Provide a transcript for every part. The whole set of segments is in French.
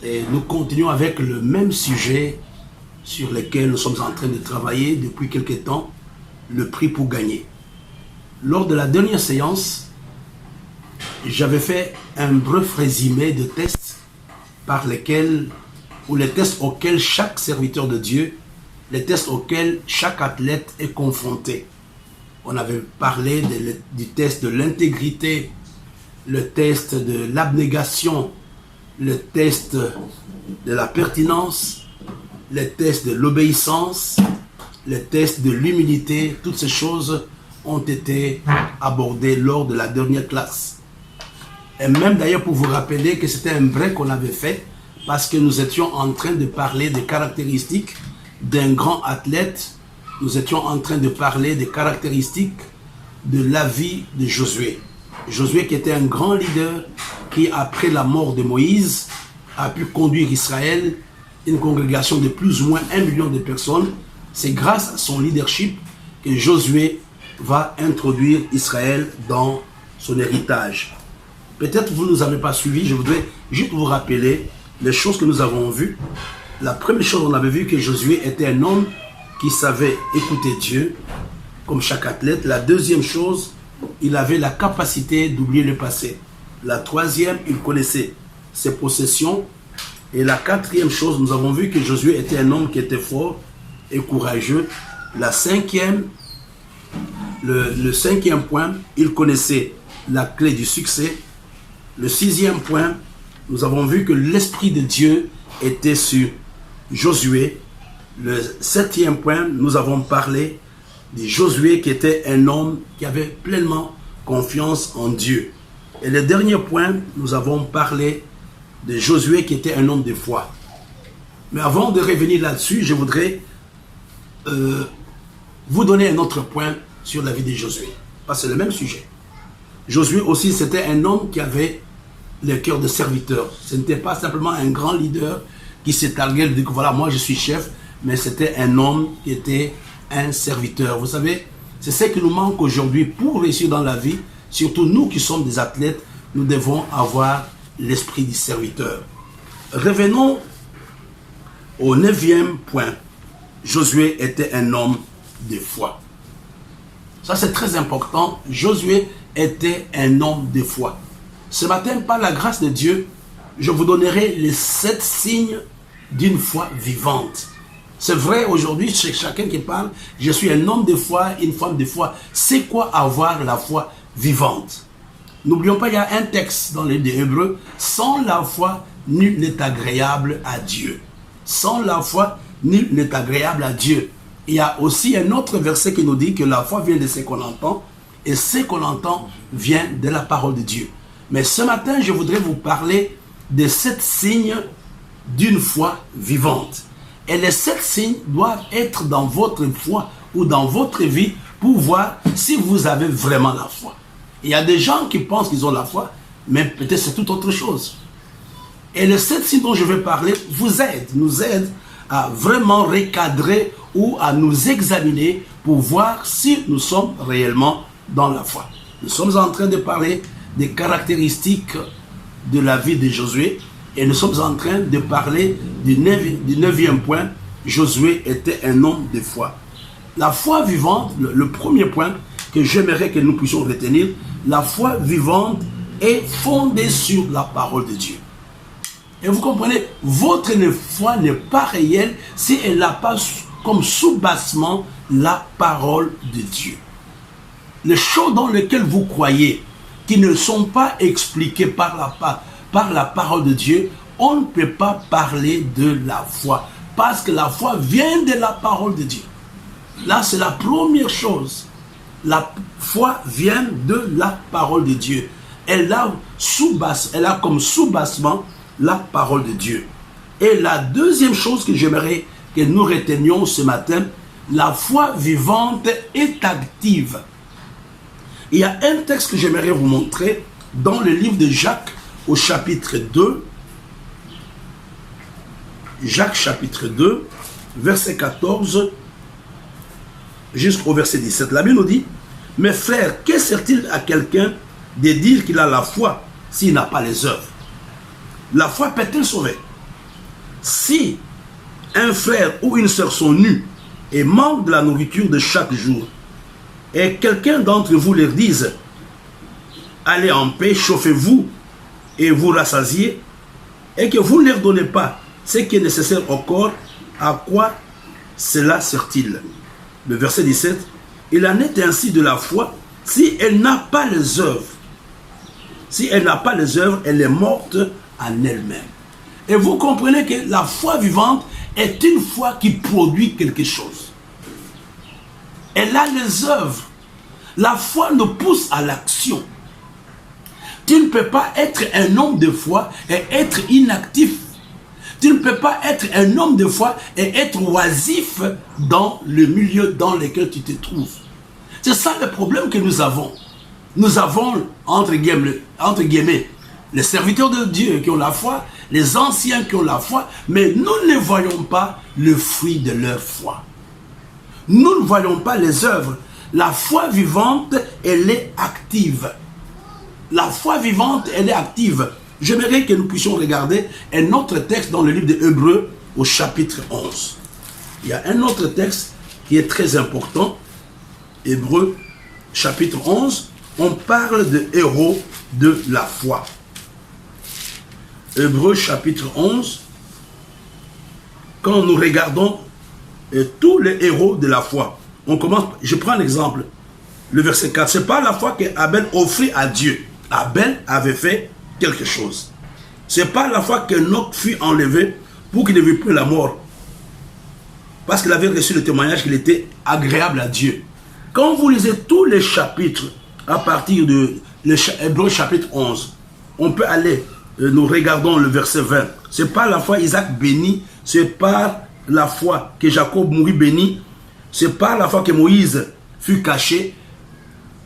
Et nous continuons avec le même sujet sur lequel nous sommes en train de travailler depuis quelque temps, le prix pour gagner. Lors de la dernière séance, j'avais fait un bref résumé de tests par lesquels, ou les tests auxquels chaque serviteur de Dieu, les tests auxquels chaque athlète est confronté. On avait parlé du test de l'intégrité, le test de l'abnégation, le test de la pertinence, le test de l'obéissance, le test de l'humilité. Toutes ces choses ont été abordées lors de la dernière classe. Et même d'ailleurs pour vous rappeler que c'était un break qu'on avait fait parce que nous étions en train de parler des caractéristiques d'un grand athlète. Nous étions en train de parler des caractéristiques de la vie de Josué. Josué qui était un grand leader qui, après la mort de Moïse, a pu conduire Israël, une congrégation de plus ou moins 1 million de personnes. C'est grâce à son leadership que Josué va introduire Israël dans son héritage. Peut-être que vous ne nous avez pas suivis, je voudrais juste vous rappeler les choses que nous avons vues. La première chose, on avait vu que Josué était un homme qui savait écouter Dieu, comme chaque athlète. La deuxième chose, il avait la capacité d'oublier le passé. La troisième, il connaissait ses possessions. Et la quatrième chose, nous avons vu que Josué était un homme qui était fort et courageux. La cinquième, le cinquième point, il connaissait la clé du succès. Le sixième point, nous avons vu que l'Esprit de Dieu était sur Josué. Le septième point, nous avons parlé de Josué qui était un homme qui avait pleinement confiance en Dieu. Et le dernier point, nous avons parlé de Josué qui était un homme de foi. Mais avant de revenir là-dessus, je voudrais vous donner un autre point sur la vie de Josué. Parce que c'est le même sujet. Josué aussi, c'était un homme qui avait le cœur de serviteur. Ce n'était pas simplement un grand leader qui s'est targué de dire que voilà, moi je suis chef, mais c'était un homme qui était un serviteur. Vous savez, c'est ce qui nous manque aujourd'hui pour réussir dans la vie. Surtout nous qui sommes des athlètes, nous devons avoir l'esprit du serviteur. Revenons au 9e point. Josué était un homme de foi. Ça c'est très important. Josué était un homme de foi. Ce matin, par la grâce de Dieu, je vous donnerai les 7 signes d'une foi vivante. C'est vrai, aujourd'hui, chez chacun qui parle, je suis un homme de foi, une femme de foi. C'est quoi avoir la foi vivante? N'oublions pas, il y a un texte dans les livre des Hébreux. Sans la foi, nul n'est agréable à Dieu. Sans la foi, nul n'est agréable à Dieu. Il y a aussi un autre verset qui nous dit que la foi vient de ce qu'on entend, et ce qu'on entend vient de la parole de Dieu. Mais ce matin, je voudrais vous parler de 7 signes d'une foi vivante. Et les 7 signes doivent être dans votre foi ou dans votre vie pour voir si vous avez vraiment la foi. Il y a des gens qui pensent qu'ils ont la foi, mais peut-être c'est tout autre chose. Et les 7 signes dont je vais parler nous aident à vraiment recadrer ou à nous examiner pour voir si nous sommes réellement dans la foi. Nous sommes en train de parler des caractéristiques de la vie de Josué et nous sommes en train de parler du 9e point. Josué était un homme de foi. La foi vivante, le premier point que j'aimerais que nous puissions retenir, la foi vivante est fondée sur la parole de Dieu. Et vous comprenez, votre foi n'est pas réelle si elle n'a pas comme sous-bassement la parole de Dieu. Les choses dans lesquelles vous croyez, qui ne sont pas expliquées par la parole de Dieu, on ne peut pas parler de la foi. Parce que la foi vient de la parole de Dieu. Là, c'est la première chose. La foi vient de la parole de Dieu. Elle a comme sous-bassement la parole de Dieu. Et la deuxième chose que j'aimerais que nous retenions ce matin, la foi vivante est active. Il y a un texte que j'aimerais vous montrer dans le livre de Jacques au chapitre 2. Jacques chapitre 2, verset 14 jusqu'au verset 17. La Bible nous dit, « Mes frères, que sert-il à quelqu'un de dire qu'il a la foi s'il n'a pas les œuvres? La foi peut-elle sauver? Si un frère ou une sœur sont nus et manquent de la nourriture de chaque jour, et quelqu'un d'entre vous leur dise, allez en paix, chauffez-vous et vous rassasiez, et que vous ne leur donnez pas ce qui est nécessaire au corps, à quoi cela sert-il? Le verset 17, il en est ainsi de la foi, si elle n'a pas les œuvres. Si elle n'a pas les œuvres, elle est morte en elle-même. Et vous comprenez que la foi vivante est une foi qui produit quelque chose. Elle a les œuvres. La foi nous pousse à l'action. Tu ne peux pas être un homme de foi et être inactif. Tu ne peux pas être un homme de foi et être oisif dans le milieu dans lequel tu te trouves. C'est ça le problème que nous avons. Nous avons, entre guillemets, les serviteurs de Dieu qui ont la foi, les anciens qui ont la foi, mais nous ne voyons pas le fruit de leur foi. Nous ne voyons pas les œuvres. La foi vivante, elle est active. La foi vivante, elle est active. J'aimerais que nous puissions regarder un autre texte dans le livre de Hébreux au chapitre 11. Il y a un autre texte qui est très important. Hébreux chapitre 11, on parle de héros de la foi. Hébreux chapitre 11, quand nous regardons tous les héros de la foi, on commence, je prends l'exemple, le verset 4, c'est pas la foi qu'Abel offrit à Dieu. Abel avait fait quelque chose. C'est pas la foi qu'Enoch fut enlevé pour qu'il ne vit plus la mort. Parce qu'il avait reçu le témoignage qu'il était agréable à Dieu. Quand vous lisez tous les chapitres, à partir de Hébreux chapitre 11, on peut aller, nous regardons le verset 20. C'est pas la foi Isaac béni, c'est pas la foi que Jacob mourut béni, c'est pas la foi que Moïse fut caché.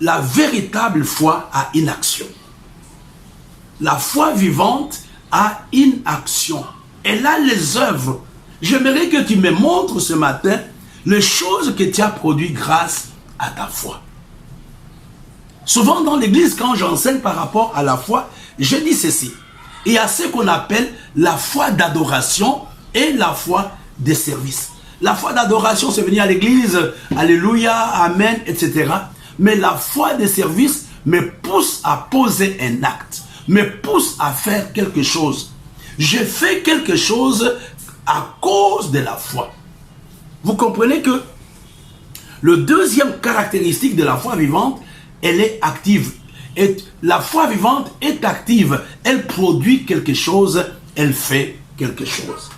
La véritable foi a une action. La foi vivante a une action. Elle a les œuvres. J'aimerais que tu me montres ce matin les choses que tu as produites grâce à ta foi. Souvent dans l'église, quand j'enseigne par rapport à la foi, je dis ceci. Il y a ce qu'on appelle la foi d'adoration et la foi de service. La foi d'adoration, c'est venir à l'église, alléluia, amen, etc. Mais la foi de service me pousse à poser un acte, me pousse à faire quelque chose. Je fais quelque chose à cause de la foi. Vous comprenez que le deuxième caractéristique de la foi vivante, elle est active. Et la foi vivante est active. Elle produit quelque chose, elle fait quelque chose.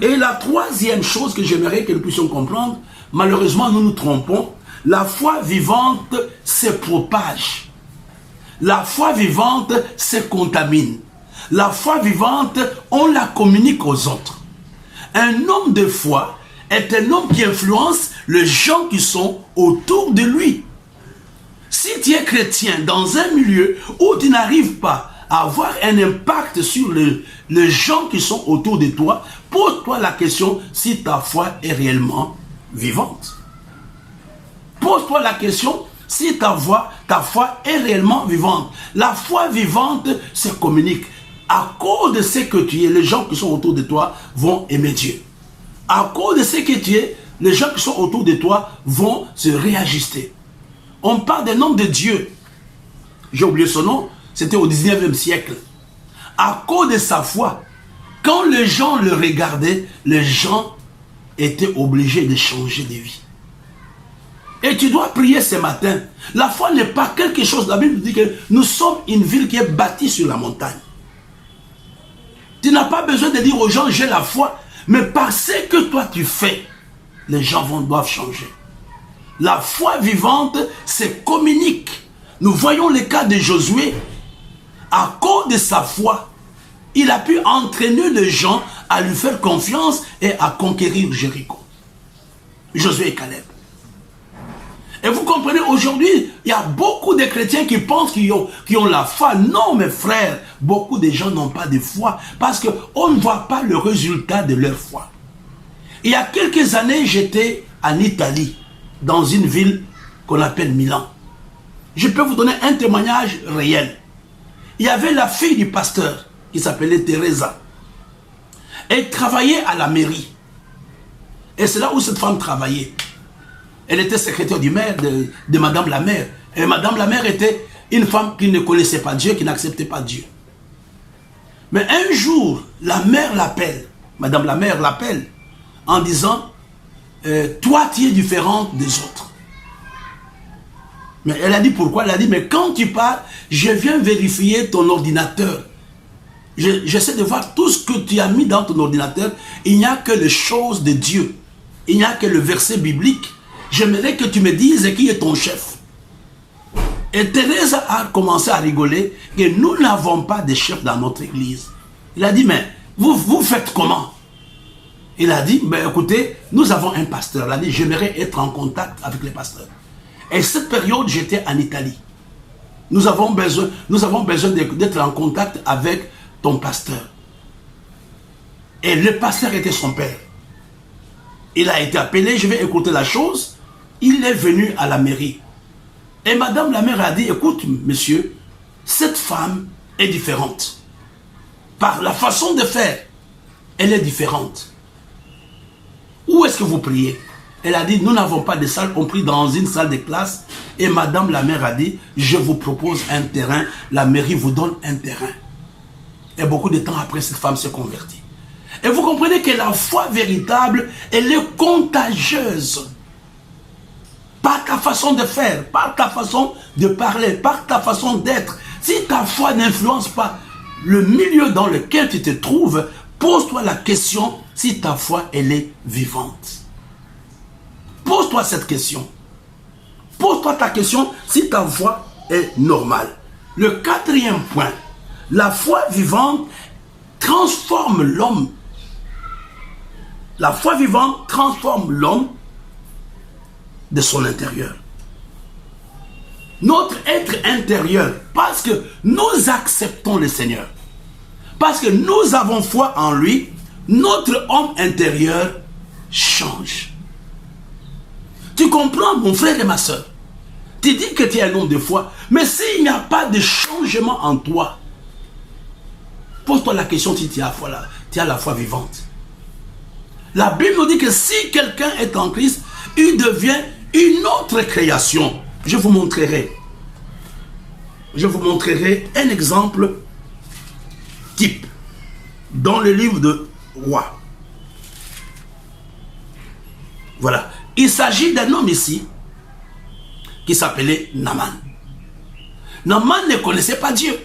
Et la troisième chose que j'aimerais que nous puissions comprendre, malheureusement nous nous trompons, la foi vivante se propage. La foi vivante se contamine. La foi vivante, on la communique aux autres. Un homme de foi est un homme qui influence les gens qui sont autour de lui. Si tu es chrétien dans un milieu où tu n'arrives pas à avoir un impact sur les gens qui sont autour de toi, pose-toi la question si ta foi est réellement vivante. Pose-toi la question si ta foi est réellement vivante. La foi vivante se communique. À cause de ce que tu es, les gens qui sont autour de toi vont aimer Dieu. À cause de ce que tu es, les gens qui sont autour de toi vont se réajuster. On parle d'un homme de Dieu. J'ai oublié son nom, c'était au 19e siècle. À cause de sa foi, quand les gens le regardaient, les gens étaient obligés de changer de vie. Et tu dois prier ce matin. La foi n'est pas quelque chose. La Bible dit que nous sommes une ville qui est bâtie sur la montagne. Tu n'as pas besoin de dire aux gens, j'ai la foi. Mais par ce que toi tu fais, les gens doivent changer. La foi vivante se communique. Nous voyons le cas de Josué. À cause de sa foi, il a pu entraîner les gens à lui faire confiance et à conquérir Jéricho. Josué et Caleb. Et vous comprenez, aujourd'hui, il y a beaucoup de chrétiens qui pensent qu'ils ont la foi. Non, mes frères, beaucoup de gens n'ont pas de foi parce qu'on ne voit pas le résultat de leur foi. Il y a quelques années, j'étais en Italie, dans une ville qu'on appelle Milan. Je peux vous donner un témoignage réel. Il y avait la fille du pasteur qui s'appelait Teresa. Elle travaillait à la mairie. Et c'est là où cette femme travaillait. Elle était secrétaire du maire, de Madame la maire. Et Madame la maire était une femme qui ne connaissait pas Dieu, qui n'acceptait pas Dieu. Mais un jour, la mère l'appelle. Madame la mère l'appelle en disant, toi tu es différente des autres. Mais elle a dit pourquoi? Elle a dit, mais quand tu pars, je viens vérifier ton ordinateur. J'essaie de voir tout ce que tu as mis dans ton ordinateur. Il n'y a que les choses de Dieu. Il n'y a que le verset biblique. J'aimerais que tu me dises qui est ton chef. Et Thérèse a commencé à rigoler que nous n'avons pas de chef dans notre église. Il a dit, mais vous faites comment? Il a dit, mais écoutez, nous avons un pasteur. Il a dit, j'aimerais être en contact avec les pasteurs. Et cette période, j'étais en Italie. Nous avons besoin d'être en contact avec ton pasteur. Et le pasteur était son père. Il a été appelé, je vais écouter la chose. Il est venu à la mairie. Et Madame la mère a dit, écoute monsieur, cette femme est différente. Par la façon de faire, elle est différente. Où est-ce que vous priez? Elle a dit, nous n'avons pas de salle, on prie dans une salle de classe. Et Madame la mère a dit, je vous propose un terrain, la mairie vous donne un terrain. Et beaucoup de temps après, cette femme s'est convertie. Et vous comprenez que la foi véritable, elle est contagieuse. Par ta façon de faire, par ta façon de parler, par ta façon d'être. Si ta foi n'influence pas le milieu dans lequel tu te trouves, pose-toi la question si ta foi, elle est vivante. Pose-toi cette question. Pose-toi ta question si ta foi est normale. Le quatrième point, la foi vivante transforme l'homme. La foi vivante transforme l'homme de son intérieur. Notre être intérieur, parce que nous acceptons le Seigneur, parce que nous avons foi en lui, notre homme intérieur change. Tu comprends, mon frère et ma soeur? Tu dis que tu es un homme de foi, mais s'il n'y a pas de changement en toi, pose-toi la question si tu as la foi vivante. La Bible nous dit que si quelqu'un est en Christ, il devient une autre création. Je vous montrerai un exemple type dans le livre de Rois. Voilà. Il s'agit d'un homme ici qui s'appelait Naaman. Naaman ne connaissait pas Dieu.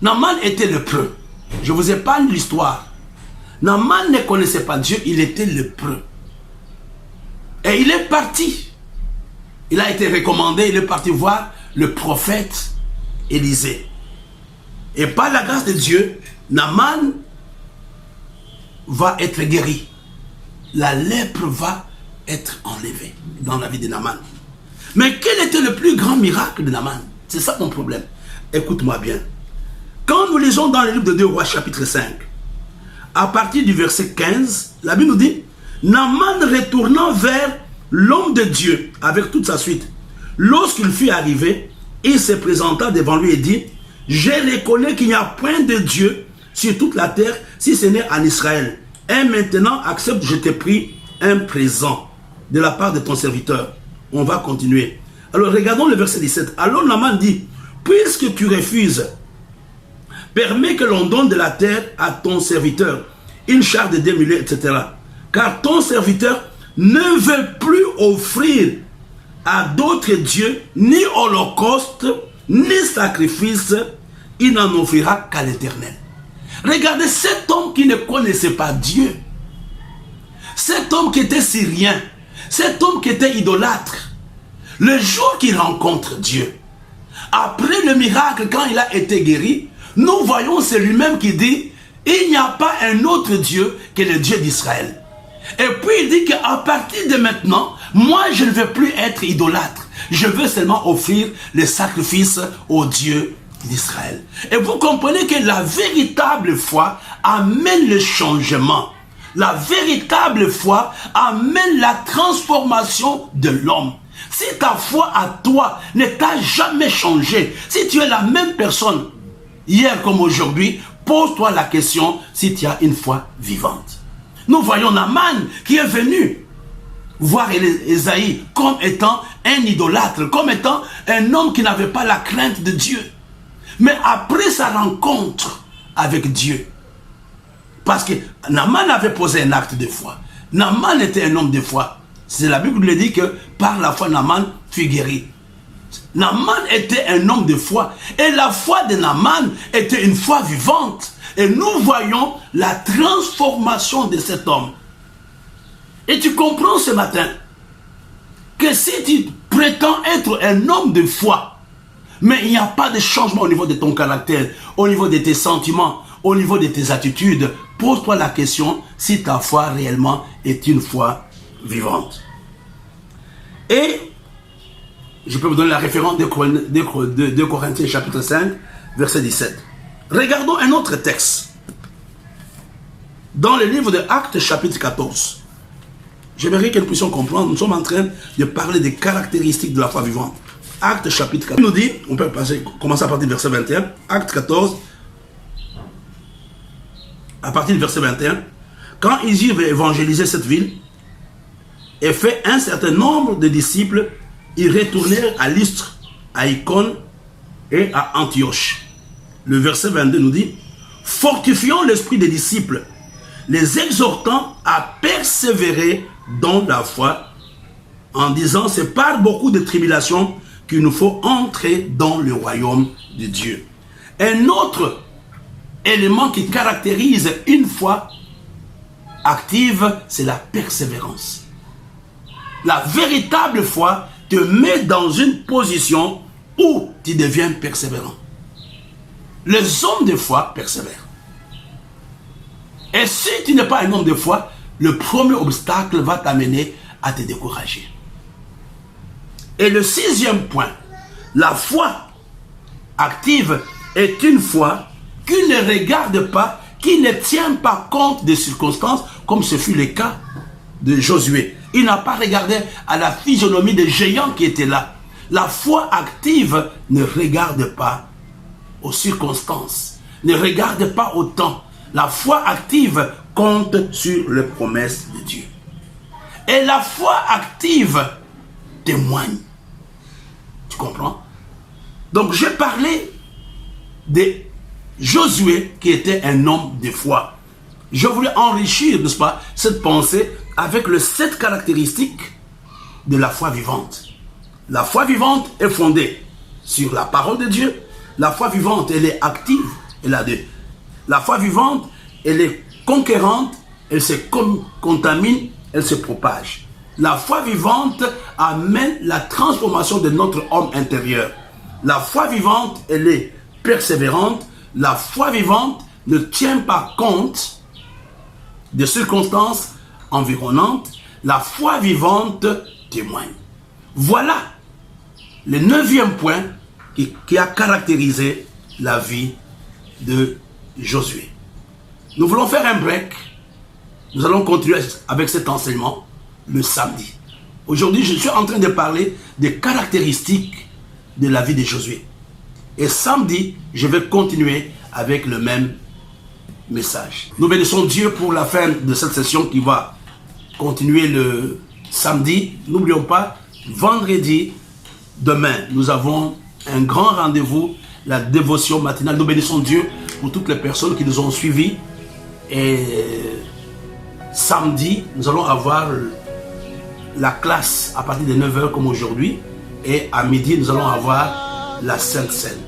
Naaman était lépreux. Je vous épargne l'histoire. Naaman ne connaissait pas Dieu, il était lépreux. Et il est parti. Il a été recommandé, il est parti voir le prophète Élisée. Et par la grâce de Dieu, Naaman va être guéri. La lèpre va être enlevée dans la vie de Naaman. Mais quel était le plus grand miracle de Naaman? C'est ça mon problème. Écoute-moi bien. Quand nous lisons dans le livre de 2 Rois chapitre 5, à partir du verset 15, la Bible nous dit, Naaman retournant vers l'homme de Dieu avec toute sa suite, lorsqu'il fut arrivé, il se présenta devant lui et dit, je reconnais qu'il n'y a point de Dieu sur toute la terre si ce n'est en Israël. Et maintenant, accepte, je t'ai pris un présent de la part de ton serviteur. On va continuer. Alors regardons le verset 17. Alors Naaman dit, puisque tu refuses, permets que l'on donne de la terre à ton serviteur, une charge de 2 mulets, etc. Car ton serviteur ne veut plus offrir à d'autres dieux ni holocauste, ni sacrifice, il n'en offrira qu'à l'Éternel. Regardez cet homme qui ne connaissait pas Dieu, cet homme qui était syrien, cet homme qui était idolâtre, le jour qu'il rencontre Dieu, après le miracle, quand il a été guéri, nous voyons c'est lui-même qui dit, il n'y a pas un autre Dieu que le Dieu d'Israël. Et puis il dit qu'à partir de maintenant, moi je ne veux plus être idolâtre. Je veux seulement offrir les sacrifices au Dieu d'Israël. Et vous comprenez que la véritable foi amène le changement. La véritable foi amène la transformation de l'homme. Si ta foi à toi ne t'a jamais changé, si tu es la même personne hier comme aujourd'hui, Pose-toi la question si tu as une foi vivante. Nous voyons Naaman qui est venu voir Ésaïe comme étant un idolâtre, comme étant un homme qui n'avait pas la crainte de Dieu. Mais après sa rencontre avec Dieu, parce que Naaman avait posé un acte de foi, Naaman était un homme de foi. C'est la Bible qui le dit que par la foi Naaman fut guéri. Naaman était un homme de foi. Et la foi de Naaman était une foi vivante. Et nous voyons la transformation de cet homme. Et tu comprends ce matin que si tu prétends être un homme de foi, mais il n'y a pas de changement au niveau de ton caractère, au niveau de tes sentiments, au niveau de tes attitudes, pose-toi la question si ta foi réellement est une foi vivante. Et je peux vous donner la référence de Corinthiens chapitre 5, verset 17. Regardons un autre texte. Dans le livre de Actes chapitre 14. J'aimerais que nous puissions comprendre, nous sommes en train de parler des caractéristiques de la foi vivante. Actes chapitre 14. Il nous dit, on peut commencer à partir du verset 21. Actes 14, à partir du verset 21. Quand ils eurent évangélisé cette ville et fait un certain nombre de disciples, ils retournèrent à Lystre, à Icône et à Antioche. Le verset 22 nous dit, fortifiant l'esprit des disciples, les exhortant à persévérer dans la foi, en disant, c'est par beaucoup de tribulations qu'il nous faut entrer dans le royaume de Dieu. Un autre élément qui caractérise une foi active, c'est la persévérance. La véritable foi te met dans une position où tu deviens persévérant. Les hommes de foi persévèrent. Et si tu n'es pas un homme de foi, le premier obstacle va t'amener à te décourager. Et le sixième point, la foi active est une foi qui ne regarde pas, qui ne tient pas compte des circonstances, comme ce fut le cas de Josué. Il n'a pas regardé à la physionomie des géants qui étaient là. La foi active ne regarde pas aux circonstances, ne regarde pas au temps. La foi active compte sur les promesses de Dieu. Et la foi active témoigne. Tu comprends? Donc j'ai parlé de Josué qui était un homme de foi. Je voulais enrichir, n'est-ce pas, cette pensée avec les 7 caractéristiques de la foi vivante. La foi vivante est fondée sur la parole de Dieu. La foi vivante, elle est active. Elle a deux. La foi vivante, elle est conquérante, elle se contamine, elle se propage. La foi vivante amène la transformation de notre homme intérieur. La foi vivante, elle est persévérante. La foi vivante ne tient pas compte des circonstances environnantes. La foi vivante témoigne. Voilà le 9e point qui a caractérisé la vie de Josué. Nous voulons faire un break. Nous allons continuer avec cet enseignement le samedi. Aujourd'hui, je suis en train de parler des caractéristiques de la vie de Josué. Et samedi, je vais continuer avec le même message. Nous bénissons Dieu pour la fin de cette session qui va continuer le samedi. N'oublions pas, vendredi, demain, nous avons un grand rendez-vous, la dévotion matinale. Nous bénissons Dieu pour toutes les personnes qui nous ont suivis. Et samedi, nous allons avoir la classe à partir de 9h comme aujourd'hui. Et à midi, nous allons avoir la Sainte Seine.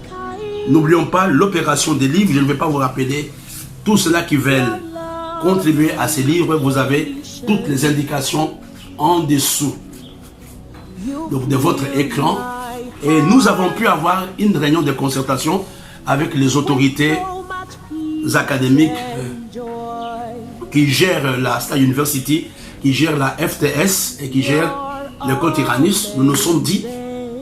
N'oublions pas l'opération des livres. Je ne vais pas vous rappeler. Tous ceux-là qui veulent contribuer à ces livres, vous avez toutes les indications en dessous de votre écran. Et nous avons pu avoir une réunion de concertation avec les autorités académiques qui gèrent la Star University, qui gèrent la FTS et qui gèrent l'école Tyrannus. Nous nous sommes dit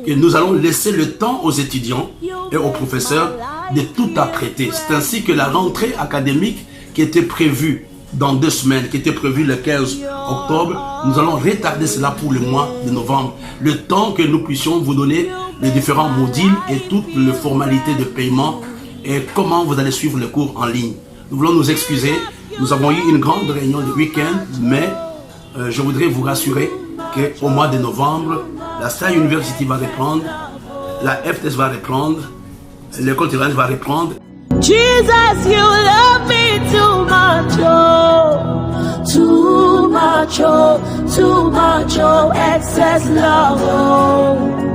que nous allons laisser le temps aux étudiants et aux professeurs de tout apprêter. C'est ainsi que la rentrée académique qui était prévue dans 2 semaines, qui était prévue le 15 octobre, nous allons retarder cela pour le mois de novembre. Le temps que nous puissions vous donner les différents modules et toutes les formalités de paiement et comment vous allez suivre les cours en ligne. Nous voulons nous excuser. Nous avons eu une grande réunion le week-end, mais je voudrais vous rassurer qu'au mois de novembre, la Star University va reprendre, la FTS va reprendre, l'école théologique va reprendre. Jesus, you love me too much, oh, too much, oh, too much, oh, excess love, oh.